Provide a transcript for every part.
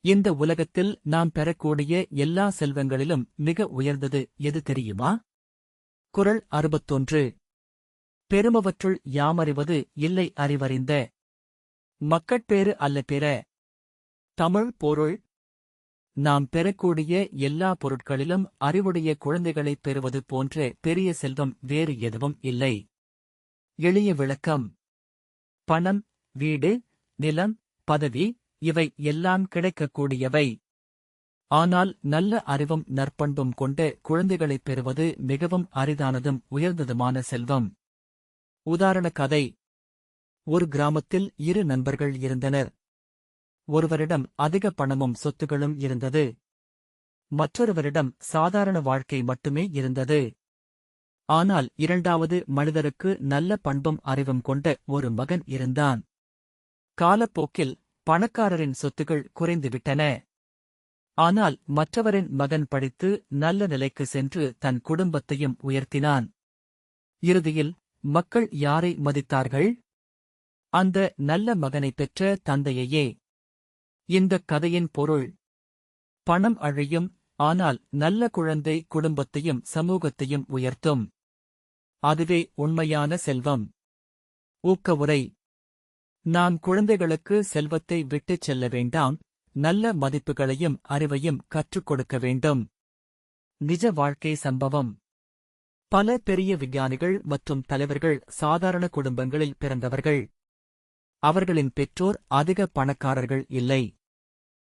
இந்த உலகத்தில் நாம் பெறக்கூடிய எல்லா செல்வங்களிலும் மிக உயர்ந்தது எது தெரியுமா? குறள் 61. பெருமவற்றுள் யாமறிவது இல்லை அறிவறிந்த மக்கட்பேறு அல்ல பிற. தமிழ் பொருள்: நாம் பெறக்கூடிய எல்லா பொருட்களிலும் அறிவுடைய குழந்தைகளைப் பெறுவது போன்ற பெரிய செல்வம் வேறு எதுவும் இல்லை. எளிய விளக்கம்: பணம், வீடு, நிலம், பதவி இவை எல்லாம் கிடைக்கக்கூடியவை. ஆனால் நல்ல அறிவும் நற்பண்பும் கொண்ட குழந்தைகளைப் பெறுவது மிகவும் அரிதானதும் உயர்ந்ததுமான செல்வம். உதாரண கதை. ஒரு கிராமத்தில் இரு நண்பர்கள் இருந்தனர். ஒருவரிடம் அதிக பணமும் சொத்துகளும் இருந்தது. மற்றொருவரிடம் சாதாரண வாழ்க்கை மட்டுமே இருந்தது. ஆனால் இரண்டாவது மனிதருக்கு நல்ல பண்பும் அறிவும் கொண்ட ஒரு மகன் இருந்தான். காலப்போக்கில் பணக்காரரின் சொத்துகள் குறைந்துவிட்டன. ஆனால் மற்றவரின் மகன் படித்து நல்ல நிலைக்கு சென்று தன் குடும்பத்தையும் உயர்த்தினான். இறுதியில் மக்கள் யாரை மதித்தார்கள்? அந்த நல்ல மகனைப் பெற்ற தந்தையையே. இந்தக் கதையின் பொருள்: பணம் அழியும், ஆனால் நல்ல குழந்தை குடும்பத்தையும் சமூகத்தையும் உயர்த்தும். அதுவே உண்மையான செல்வம். ஊக்கவுரை: நாம் குழந்தைகளுக்கு செல்வத்தை விட்டுச் செல்ல வேண்டாம், நல்ல மதிப்புகளையும் அறிவையும் கற்றுக் கொடுக்க வேண்டும். நிஜ வாழ்க்கை சம்பவம். பல பெரிய விஞ்ஞானிகள் மற்றும் தலைவர்கள் சாதாரண குடும்பங்களில் பிறந்தவர்கள். அவர்களின் பெற்றோர் அதிக பணக்காரர்கள் இல்லை.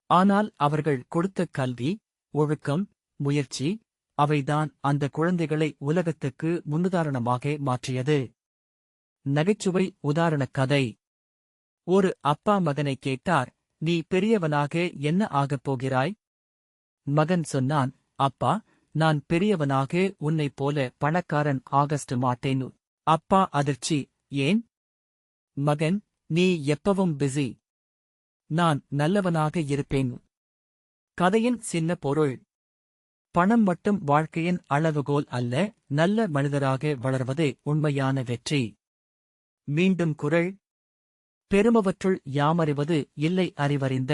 ஆனால் அவர்கள் கொடுத்த கல்வி, ஒழுக்கம், முயற்சி அவைதான் அந்த குழந்தைகளை உலகத்துக்கு முன்னுதாரணமாக மாற்றியது. நகைச்சுவை உதாரணக் கதை. ஒரு அப்பா மகனை கேட்டார், நீ பெரியவனாக என்ன ஆகப் போகிறாய்? மகன் சொன்னான், அப்பா, நான் பெரியவனாக உன்னைப் போல பணக்காரன் ஆகஸ்ட் மாட்டேன். அப்பா அதிர்ச்சி, ஏன்? மகன், நீ எப்பவும் பிஸி. நான் நல்லவனாக இருப்பேன். கதையின் சின்ன பொருள்: பணம் மட்டும் வாழ்க்கையின் அளவுகோல் அல்ல, நல்ல மனிதராக வளர்வதே உண்மையான வெற்றி. மீண்டும் குறள்: பெருமவற்றுள் யாமறிவது இல்லை அறிவறிந்த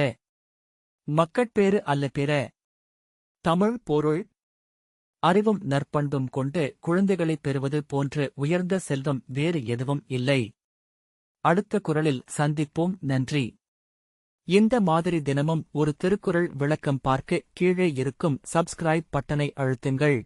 மக்கட்பேறு அல்ல பிற. தமிழ் பொருள்: அறிவும் நற்பண்பும் கொண்டு குழந்தைகளைப் பெறுவது போன்ற உயர்ந்த செல்வம் வேறு எதுவும் இல்லை. அடுத்த குறளில் சந்திப்போம். நன்றி. இந்த மாதிரி தினமும் ஒரு திருக்குறள் விளக்கம் பார்க்க கீழே இருக்கும் சப்ஸ்கிரைப் பட்டனை அழுத்துங்கள்.